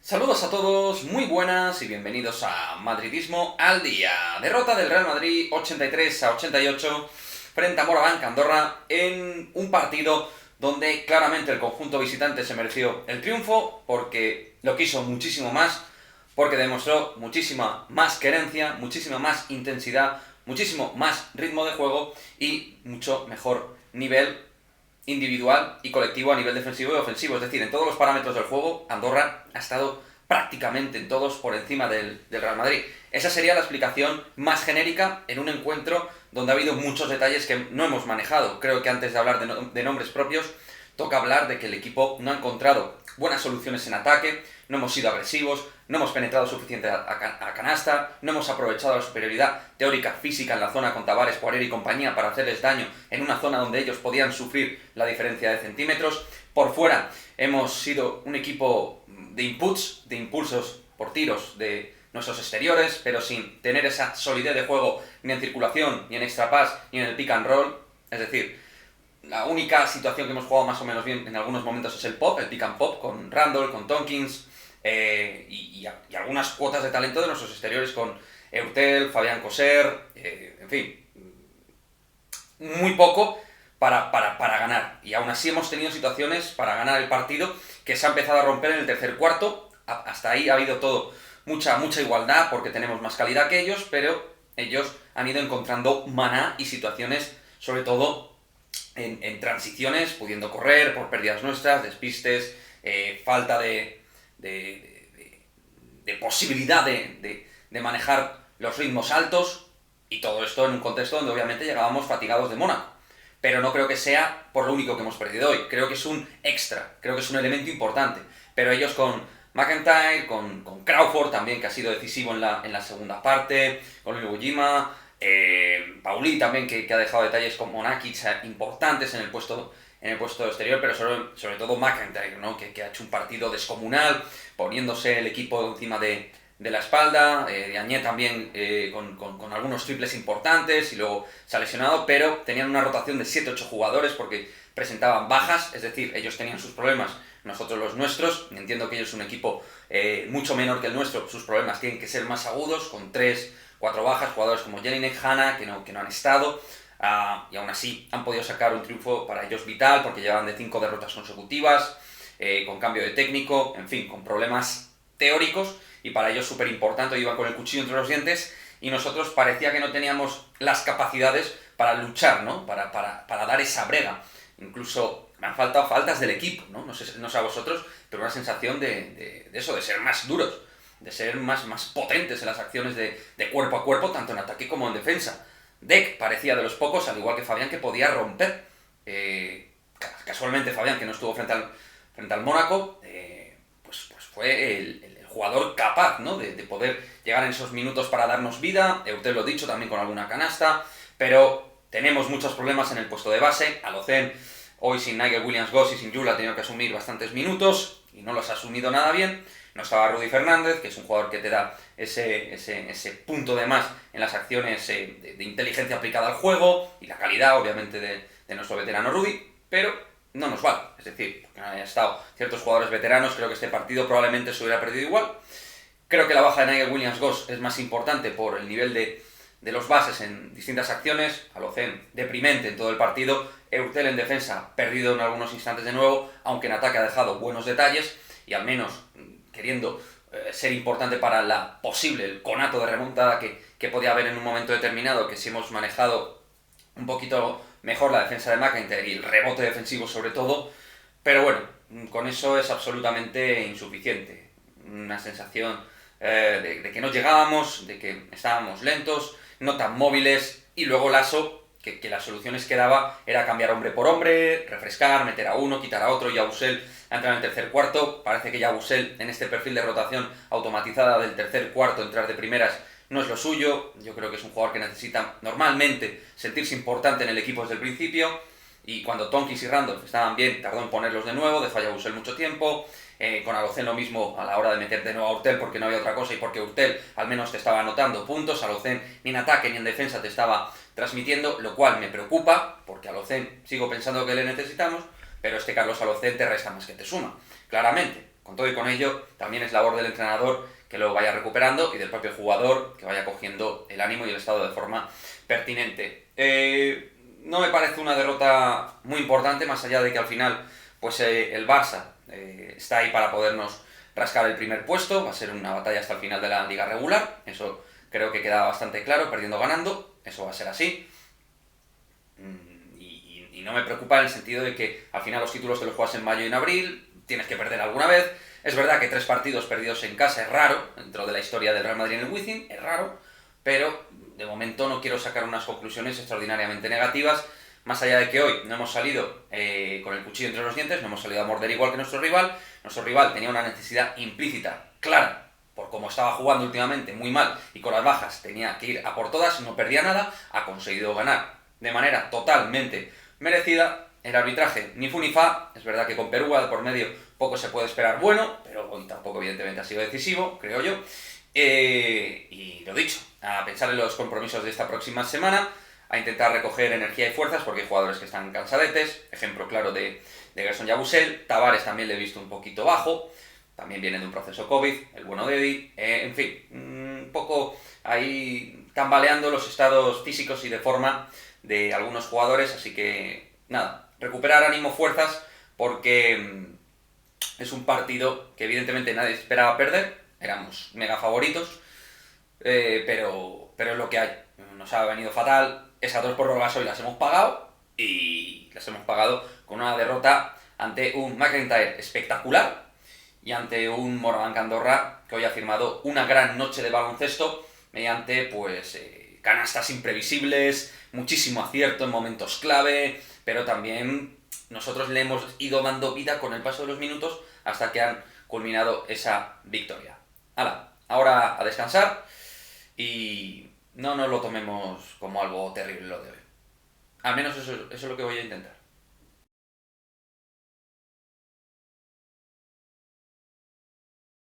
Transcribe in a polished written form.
Saludos a todos, muy buenas y bienvenidos a Madridismo al Día. Derrota del Real Madrid 83-88 frente a Moraván Andorra en un partido donde claramente el conjunto visitante se mereció el triunfo porque lo quiso muchísimo más, porque demostró muchísima más querencia, muchísima más intensidad, muchísimo más ritmo de juego y mucho mejor nivel individual y colectivo a nivel defensivo y ofensivo. Es decir, en todos los parámetros del juego, Andorra ha estado prácticamente en todos por encima del Real Madrid. Esa sería la explicación más genérica en un encuentro donde ha habido muchos detalles que no hemos manejado. Creo que antes de hablar de nombres propios, toca hablar de que el equipo no ha encontrado buenas soluciones en ataque, no hemos sido agresivos, no hemos penetrado suficiente a canasta, no hemos aprovechado la superioridad teórica física en la zona con Tavares, Poirier y compañía para hacerles daño en una zona donde ellos podían sufrir la diferencia de centímetros. Por fuera hemos sido un equipo de inputs, de impulsos por tiros de nuestros exteriores, pero sin tener esa solidez de juego ni en circulación, ni en extra pass, ni en el pick and roll. Es decir, la única situación que hemos jugado más o menos bien en algunos momentos es el pop, el pick and pop, con Randall, con Tompkins, y algunas cuotas de talento de nuestros exteriores con Eurtel, Fabián Coser, en fin, muy poco para ganar. Y aún así hemos tenido situaciones para ganar el partido que se ha empezado a romper en el tercer cuarto. Hasta ahí ha habido todo mucha igualdad porque tenemos más calidad que ellos, pero ellos han ido encontrando maná y situaciones, sobre todo en transiciones, pudiendo correr por pérdidas nuestras, despistes, falta de posibilidad de manejar los ritmos altos, y todo esto en un contexto donde obviamente llegábamos fatigados de Mónaco. Pero no creo que sea por lo único que hemos perdido hoy. Creo que es un extra, creo que es un elemento importante. Pero ellos con McIntyre, con Crawford también, que ha sido decisivo en la segunda parte, con Iwojima, Pauli también, que ha dejado detalles con Monakic importantes en el puesto exterior, pero sobre todo McIntyre, ¿no? que ha hecho un partido descomunal, poniéndose el equipo encima de la espalda. Diagne también con algunos triples importantes y luego se ha lesionado, pero tenían una rotación de 7-8 jugadores porque presentaban bajas, es decir, ellos tenían sus problemas, nosotros los nuestros. Entiendo que ellos son un equipo mucho menor que el nuestro, sus problemas tienen que ser más agudos, con 3-4 bajas, jugadores como Jelinek, Hanna, que no han estado, y aún así han podido sacar un triunfo para ellos vital, porque llevan de 5 derrotas consecutivas, con cambio de técnico, en fin, con problemas teóricos, y para ellos súper importante. Iban con el cuchillo entre los dientes y nosotros parecía que no teníamos las capacidades para luchar, ¿no? Para dar esa brega. Incluso me han faltado faltas del equipo, ¿no? No sé a vosotros, pero una sensación de eso, de ser más duros, de ser más potentes en las acciones de cuerpo a cuerpo, tanto en ataque como en defensa. Dec parecía de los pocos, al igual que Fabián, que podía romper. Casualmente Fabián, que no estuvo frente al Mónaco, pues fue el jugador capaz, ¿no? de poder llegar en esos minutos para darnos vida. Usted lo ha dicho, también con alguna canasta, pero tenemos muchos problemas en el puesto de base. Alocen, hoy sin Nigel Williams-Goss y sin Jul, ha tenido que asumir bastantes minutos y no los ha asumido nada bien. No estaba Rudy Fernández, que es un jugador que te da ese punto de más en las acciones de inteligencia aplicada al juego, y la calidad, obviamente, de nuestro veterano Rudy, pero no nos vale. Es decir, porque no hayan estado ciertos jugadores veteranos, creo que este partido probablemente se hubiera perdido igual. Creo que la baja de Nigel Williams-Goss es más importante por el nivel de los bases en distintas acciones. Alocen deprimente en todo el partido, Eurtel en defensa perdido en algunos instantes de nuevo, aunque en ataque ha dejado buenos detalles y al menos queriendo ser importante para el conato de remontada que podía haber en un momento determinado, que si hemos manejado un poquito mejor la defensa de McIntyre y el rebote defensivo sobre todo. Pero bueno, con eso es absolutamente insuficiente. Una sensación de que no llegábamos, de que estábamos lentos, no tan móviles, y luego Lasso, que las soluciones que daba era cambiar hombre por hombre, refrescar, meter a uno, quitar a otro. Yabusel ha entrado en el tercer cuarto. Parece que Yabusel, en este perfil de rotación automatizada del tercer cuarto, entrar de primeras no es lo suyo. Yo creo que es un jugador que necesita normalmente sentirse importante en el equipo desde el principio, y cuando Tompkins y Randolph estaban bien, tardó en ponerlos de nuevo, dejó a Yabusel mucho tiempo. Con Alocen lo mismo a la hora de meter de nuevo a Eurtel, porque no había otra cosa y porque Eurtel al menos te estaba anotando puntos. Alocen ni en ataque ni en defensa te estaba transmitiendo, lo cual me preocupa, porque Alocen sigo pensando que le necesitamos, pero Carlos Alocen te resta más que te suma, claramente. con todo y con ello, también es labor del entrenador que lo vaya recuperando y del propio jugador que vaya cogiendo el ánimo y el estado de forma pertinente. No me parece una derrota muy importante, más allá de que al final pues el Barça está ahí para podernos rascar el primer puesto, va a ser una batalla hasta el final de la liga regular, eso creo que queda bastante claro, perdiendo o ganando, eso va a ser así. Y no me preocupa en el sentido de que al final los títulos te los juegas en mayo y en abril, tienes que perder alguna vez. Es verdad que 3 partidos perdidos en casa es raro, dentro de la historia del Real Madrid en el Wizzing, es raro, pero de momento no quiero sacar unas conclusiones extraordinariamente negativas, más allá de que hoy no hemos salido con el cuchillo entre los dientes, no hemos salido a morder igual que nuestro rival tenía una necesidad implícita, clara, por cómo estaba jugando últimamente muy mal y con las bajas tenía que ir a por todas, no perdía nada, ha conseguido ganar de manera totalmente merecida. El arbitraje ni fu ni fa, es verdad que con Perú de por medio poco se puede esperar bueno, pero hoy tampoco evidentemente ha sido decisivo, creo yo. Y lo dicho, a pensar en los compromisos de esta próxima semana, a intentar recoger energía y fuerzas porque hay jugadores que están cansadetes, ejemplo claro de Gerson Yabusel. Tavares también le he visto un poquito bajo, también viene de un proceso COVID, el bueno de Eddie, en fin, un poco ahí tambaleando los estados físicos y de forma de algunos jugadores, así que nada, recuperar ánimo, fuerzas, porque es un partido que evidentemente nadie esperaba perder, éramos mega favoritos, pero es lo que hay, nos ha venido fatal, esas 2 prórrogas hoy las hemos pagado, y las hemos pagado con una derrota ante un McIntyre espectacular y ante un Moraván Andorra que hoy ha firmado una gran noche de baloncesto mediante pues canastas imprevisibles, muchísimo acierto en momentos clave, pero también nosotros le hemos ido dando vida con el paso de los minutos hasta que han culminado esa victoria. ¡Hala! Ahora a descansar y no nos lo tomemos como algo terrible lo de hoy. Al menos eso es lo que voy a intentar.